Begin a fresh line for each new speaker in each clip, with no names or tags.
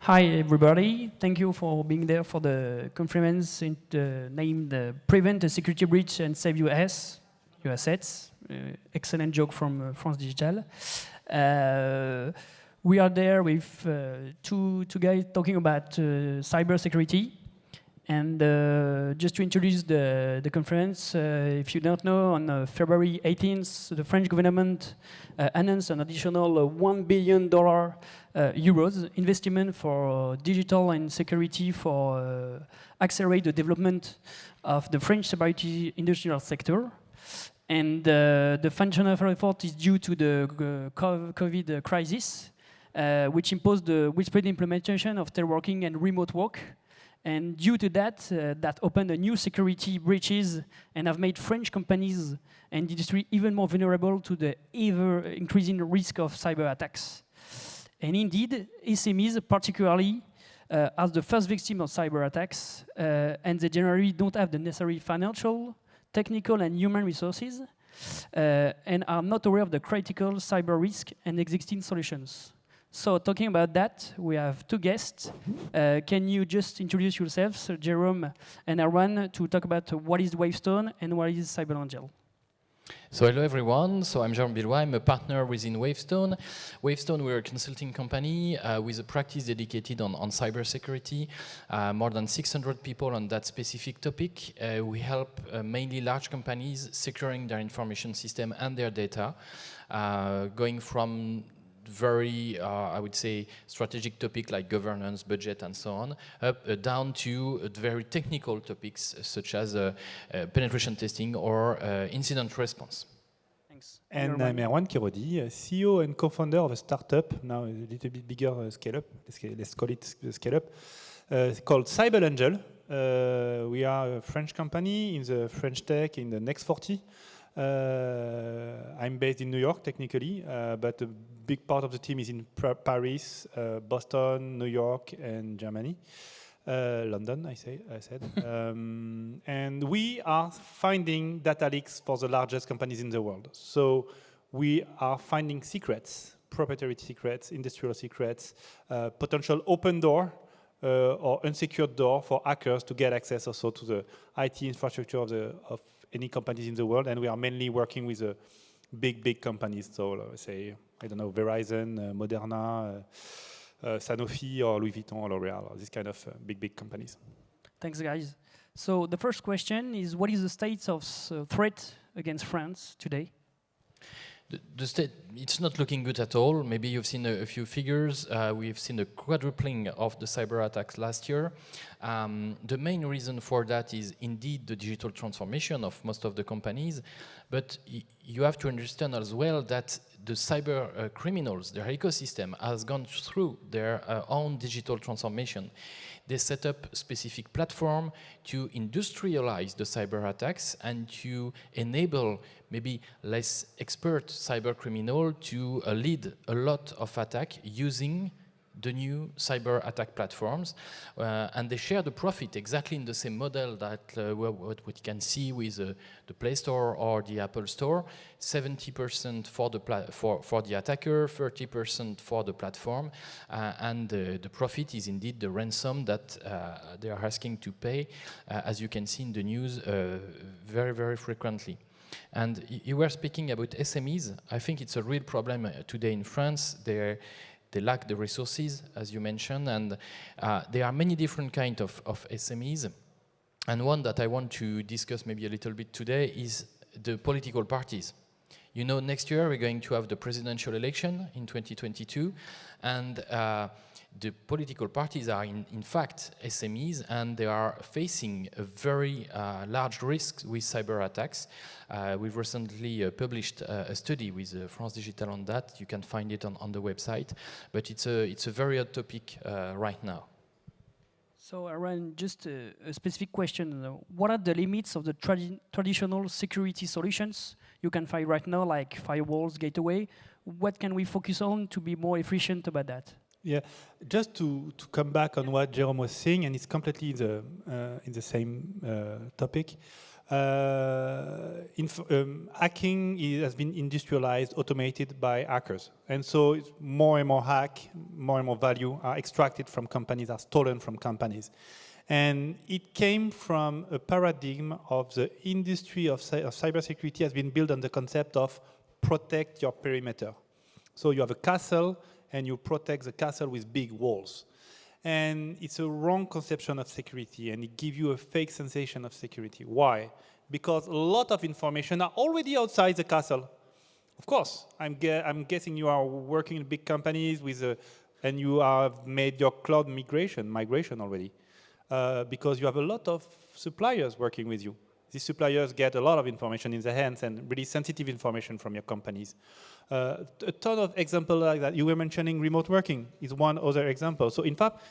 Hi everybody, thank you for being there for the conference named Prevent a Security Breach and Save Your Assets. Excellent joke from France Digital. We are there with two guys talking about cyber security. And just to introduce the conference, if you don't know, on February 18th, the French government announced an additional $1 billion euros investment for digital and security for accelerate the development of the French cyber industrial sector. And the functional effort is due to the COVID crisis, which imposed the widespread implementation of teleworking and remote work. And due to that, that opened a new security breaches and have made French companies and industry even more vulnerable to the ever-increasing risk of cyber attacks. And indeed, SMEs particularly are the first victim of cyber attacks, and they generally don't have the necessary financial, technical, and human resources, and are not aware of the critical cyber risk and existing solutions. So talking about that, we have two guests. Can you just introduce yourselves, Gerome and Erwan, to talk about what is Wavestone and what is CybelAngel?
So hello everyone, so I'm Gerome Billois, I'm a partner within Wavestone. Wavestone, we're a consulting company with a practice dedicated on cybersecurity, more than 600 people on that specific topic. We help mainly large companies securing their information system and their data, going from very, I would say, strategic topic like governance, budget, and so on, down to very technical topics such as penetration testing or incident response.
Thanks. And I'm Erwan Keraudy, CEO and co-founder of a startup, now a little bit bigger scale-up, let's call it scale-up, called CybelAngel. We are a French company in the French tech in the next 40. I'm based in New York, technically, but a big part of the team is in Paris, Boston, New York, and Germany. London, I said. And we are finding data leaks for the largest companies in the world. So we are finding secrets, proprietary secrets, industrial secrets, potential open door or unsecured door for hackers to get access also to the IT infrastructure of any companies in the world, and we are mainly working with big companies. So say, I don't know, Verizon, Moderna, Sanofi, or Louis Vuitton, or L'Oréal, or this kind of big companies.
Thanks, guys. So the first question is, what is the state of threat against France today?
The state, it's not looking good at all. Maybe you've seen a few figures. We've seen a quadrupling of the cyber attacks last year. The main reason for that is indeed the digital transformation of most of the companies. But you have to understand as well that the cyber criminals, their ecosystem, has gone through their own digital transformation. They set up a specific platform to industrialize the cyber attacks and to enable maybe less expert cyber criminal to lead a lot of attack using the new cyber attack platforms, and they share the profit exactly in the same model that what you can see with the Play Store or the Apple Store. 70% for the attacker, 30% for the platform, and the profit is indeed the ransom that they are asking to pay, as you can see in the news very frequently. And you were speaking about SMEs. I think it's a real problem today in France. They lack the resources, as you mentioned, and there are many different kinds of SMEs. And one that I want to discuss maybe a little bit today is the political parties. You know, next year we're going to have the presidential election in 2022, and the political parties are in fact SMEs, and they are facing a very large risk with cyber attacks. We've recently published a study with France Digital on that. You can find it on the website, but it's a very hot topic right now.
So, Erwan, just a specific question. What are the limits of the traditional security solutions you can find right now, like firewalls, gateway? What can we focus on to be more efficient about that?
Yeah, just to come back on what Gerome was saying, and it's completely in the same topic. hacking has been industrialized, automated by hackers. And so it's more and more more and more value are extracted from companies, are stolen from companies. And it came from a paradigm of the industry of cybersecurity has been built on the concept of protect your perimeter. So you have a castle and you protect the castle with big walls. And it's a wrong conception of security, and it gives you a fake sensation of security. Why? Because a lot of information are already outside the castle. Of course, I'm guessing you are working in big companies and you have made your cloud migration already, because you have a lot of suppliers working with you. These suppliers get a lot of information in their hands and really sensitive information from your companies. A ton of examples like that. You were mentioning remote working is one other example. So in fact,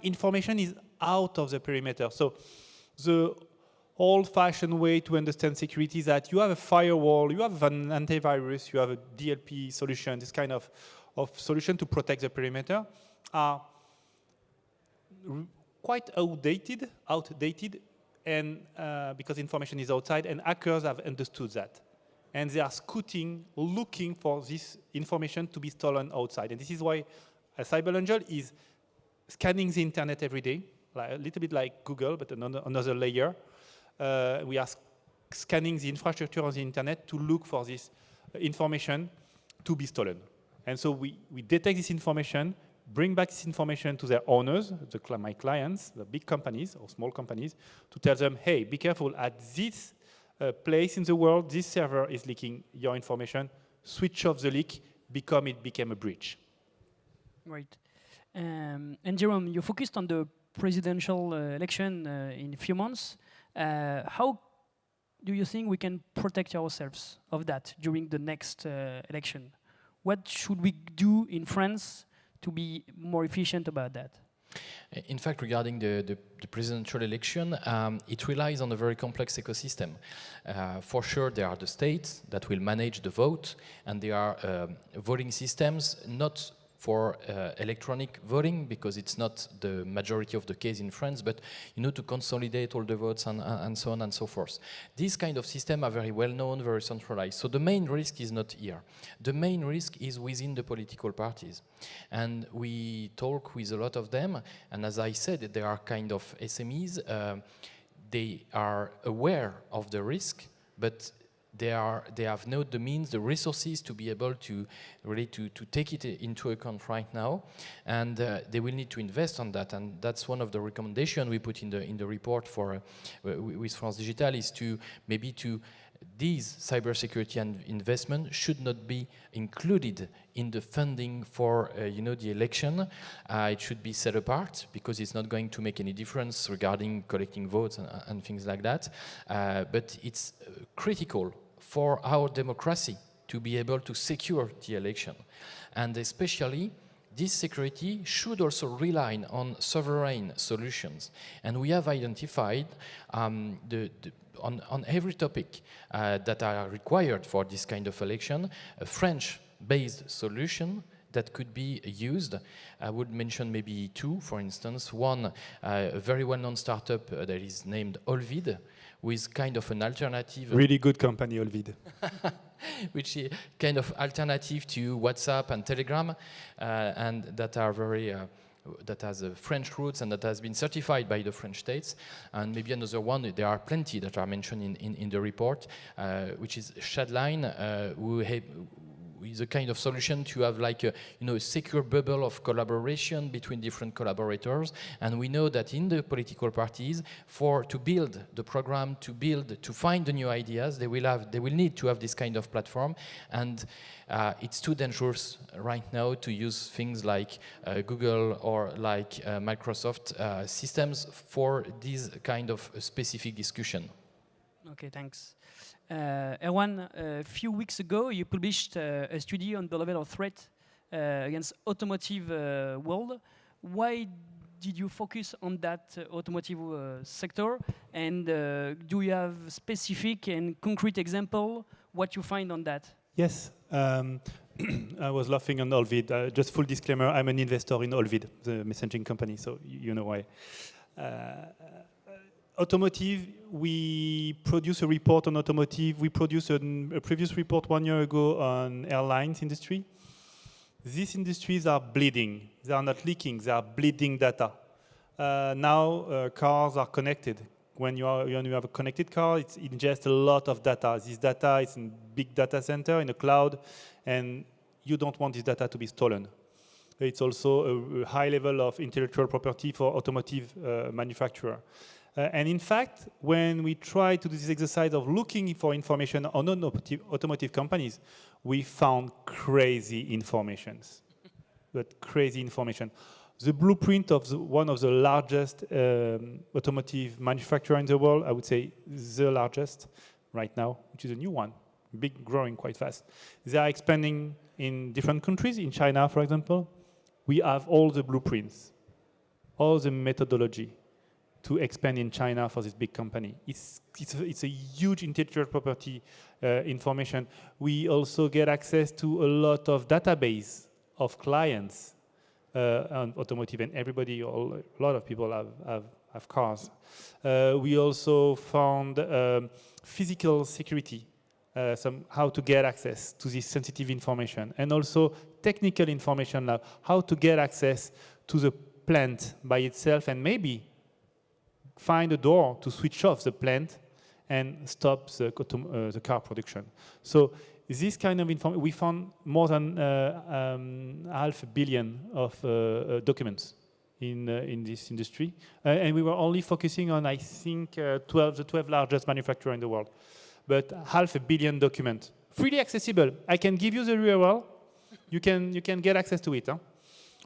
information is out of the perimeter. So the old-fashioned way to understand security is that you have a firewall, you have an antivirus, you have a DLP solution, this kind of solution to protect the perimeter are quite outdated, and because information is outside, and hackers have understood that. And they are scouting, looking for this information to be stolen outside. And this is why CybelAngel is scanning the internet every day, like, a little bit like Google, but another layer. We are scanning the infrastructure on the internet to look for this information to be stolen. And so we detect this information, bring back this information to their owners, my clients, the big companies or small companies, to tell them, hey, be careful, at this place in the world, this server is leaking your information, switch off the leak, it became a breach.
Right. And Gerome, you focused on the presidential election in a few months. How do you think we can protect ourselves of that during the next election? What should we do in France to be more efficient about that?
In fact, regarding the presidential election, it relies on a very complex ecosystem. For sure, there are the states that will manage the vote, and there are voting systems, not for electronic voting, because it's not the majority of the case in France, but to consolidate all the votes and so on and so forth. These kind of systems are very well known, very centralized. So the main risk is not here. The main risk is within the political parties. And we talk with a lot of them, and as I said, they are kind of SMEs. They are aware of the risk, but they have not the means, the resources to be able to really to take it into account right now, and they will need to invest on that. And that's one of the recommendations we put in the report for with France Digital, is to maybe these cybersecurity and investment should not be included in the funding for the election. It should be set apart, because it's not going to make any difference regarding collecting votes and things like that. But it's critical for our democracy to be able to secure the election. And especially, this security should also rely on sovereign solutions. And we have identified on every topic that are required for this kind of election, a French-based solution that could be used. I would mention maybe two, for instance. One, a very well-known startup that is named Olvid, with kind of an alternative.
Really good company, Olvid.
Which is kind of alternative to WhatsApp and Telegram, and that are very that has French roots and that has been certified by the French states. And maybe another one, there are plenty that are mentioned in the report, which is Shadline, who is a kind of solution to have like a secure bubble of collaboration between different collaborators. And we know that in the political parties, to build the program, to find the new ideas, they will need to have this kind of platform. And it's too dangerous right now to use things like Google or like Microsoft systems for this kind of specific discussion.
Okay, thanks. Erwan, a few weeks ago, you published a study on the level of threat against automotive world. Why did you focus on that automotive sector? And do you have specific and concrete example what you find on that?
Yes. I was laughing on Olvid. Just full disclaimer, I'm an investor in Olvid, the messaging company, so you know why. automotive, we produce a report on automotive. We produced a previous report 1 year ago on airlines industry. These industries are bleeding. They are not leaking. They are bleeding data. Now cars are connected. When you have a connected car, it ingests a lot of data. This data is in big data center in the cloud, and you don't want this data to be stolen. It's also a high level of intellectual property for automotive manufacturer. And in fact, when we try to do this exercise of looking for information on automotive companies, we found crazy informations, but crazy information. The blueprint of one of the largest automotive manufacturer in the world, I would say the largest right now, which is a new one, big, growing quite fast. They are expanding in different countries. In China, for example, we have all the blueprints, all the methodology to expand in China for this big company. It's a huge intellectual property information. We also get access to a lot of database of clients on automotive, and everybody, a lot of people have cars. We also found physical security, how to get access to this sensitive information, and also technical information, like how to get access to the plant by itself, and maybe find a door to switch off the plant and stop the car production. So this kind of information, we found more than 500 million of documents in this industry. And we were only focusing on, I think, the 12 largest manufacturers in the world. But 500 million documents, freely accessible. I can give you the URL. You can get access to it. Huh?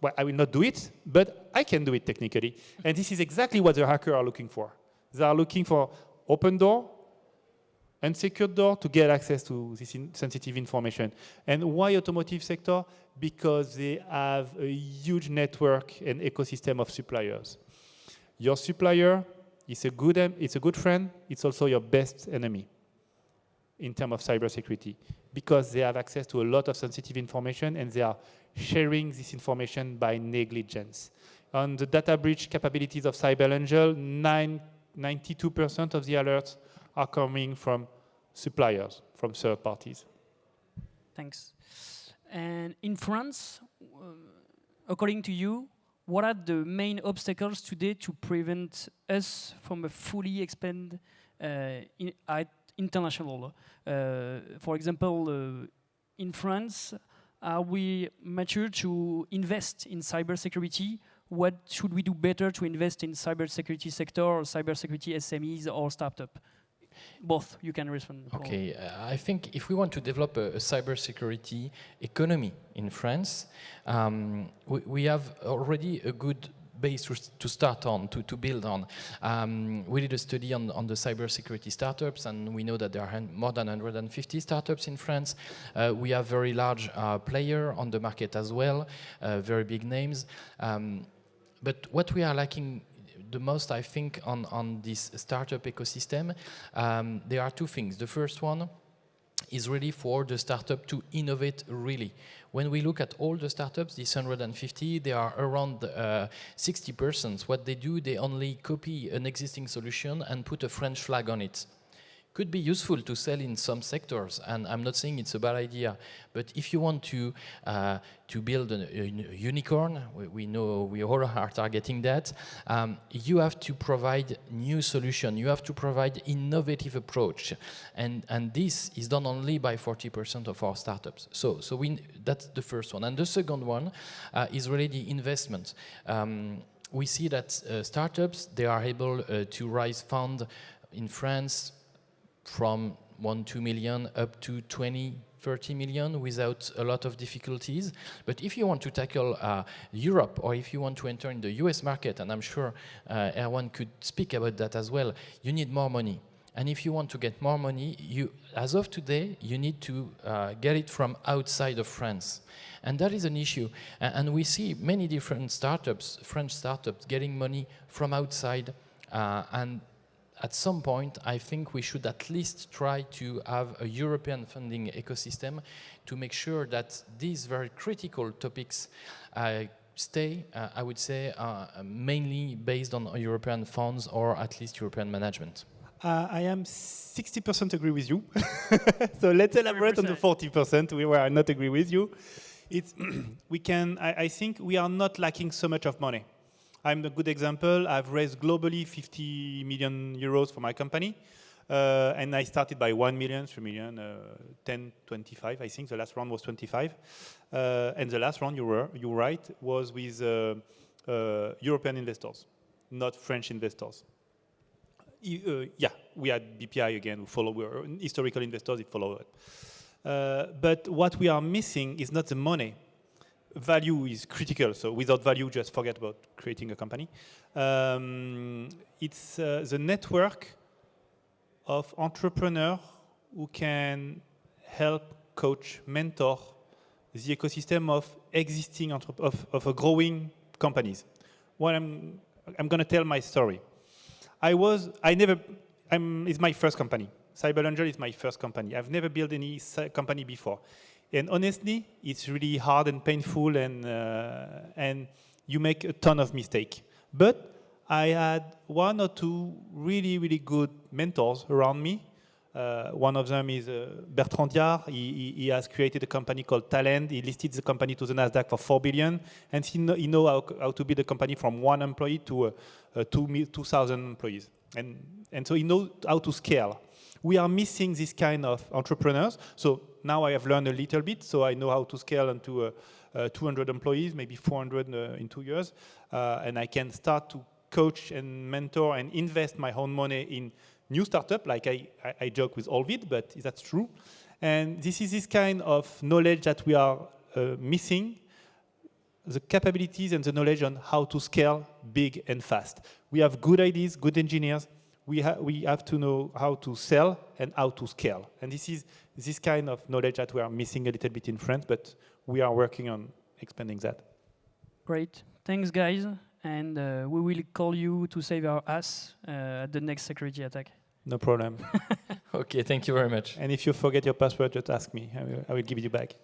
Well, I will not do it, but I can do it technically. And this is exactly what the hackers are looking for. They are looking for open door, unsecured door to get access to this sensitive information. And why automotive sector? Because they have a huge network and ecosystem of suppliers. Your supplier is a good friend. It's also your best enemy in terms of cybersecurity, because they have access to a lot of sensitive information and they are sharing this information by negligence. On the data breach capabilities of CybelAngel, 92% of the alerts are coming from suppliers, from third parties.
Thanks. And in France, according to you, what are the main obstacles today to prevent us from a fully expand at international? For example, in France, are we mature to invest in cybersecurity? What should we do better to invest in cybersecurity sector or cybersecurity SMEs or startup? Both, you can respond.
Okay, I think if we want to develop a cybersecurity economy in France, we have already a good base to start on, to build on. We did a study on the cybersecurity startups, and we know that there are more than 150 startups in France. We have very large players on the market as well, very big names. But what we are lacking the most, I think, on this startup ecosystem, there are two things. The first one is really for the startup to innovate really. When we look at all the startups, these 150, they are around 60%. What they do, they only copy an existing solution and put a French flag on it. Could be useful to sell in some sectors, and I'm not saying it's a bad idea, but if you want to build a unicorn, we know we all are targeting that, you have to provide new solution, you have to provide innovative approach, and this is done only by 40% of our startups. So that's the first one. And the second one is really the investment. We see that startups, they are able to raise funds in France from 1-2 million up to 20-30 million without a lot of difficulties. But if you want to tackle Europe, or if you want to enter in the US market, and I'm sure Erwan could speak about that as well, you need more money. And if you want to get more money, as of today, you need to get it from outside of France. And that is an issue. And we see many different startups, French startups, getting money from outside, and at some point, I think we should at least try to have a European funding ecosystem to make sure that these very critical topics stay, I would say, mainly based on European funds or at least European management?
I am 60% agree with you. So let's elaborate on the 40% where I not agree with you. It's I think we are not lacking so much of money. I'm a good example. I've raised globally 50 million euros for my company. And I started by 1 million, 3 million, 10, 25, I think. The last round was 25. And the last round, you're right, was with European investors, not French investors. Yeah, we had BPI again, who follow, we're historical investors, it follow it. But what we are missing is not the money. Value is critical, so without value, just forget about creating a company. It's the network of entrepreneurs who can help, coach, mentor the ecosystem of existing, of a growing companies. I'm going to tell my story. It's my first company. CybelAngel is my first company. I've never built any company before. And honestly, it's really hard and painful, and you make a ton of mistakes. But I had one or two really, really good mentors around me. One of them is Bertrand Diard. He has created a company called Talent. He listed the company to the Nasdaq for 4 billion. And he knows how to build a company from 1 employee to 2,000 employees. And so he knows how to scale. We are missing this kind of entrepreneurs. So now I have learned a little bit, so I know how to scale into 200 employees, maybe 400 in 2 years. And I can start to coach and mentor and invest my own money in new startup, like I joke with Olvid, but that's true. And this is this kind of knowledge that we are missing, the capabilities and the knowledge on how to scale big and fast. We have good ideas, good engineers. We have to know how to sell and how to scale. And this is this kind of knowledge that we are missing a little bit in France, but we are working on expanding that.
Great. Thanks, guys. And we will call you to save our ass at the next security attack.
No problem.
Okay, thank you very much.
And if you forget your password, just ask me. I will give it you back.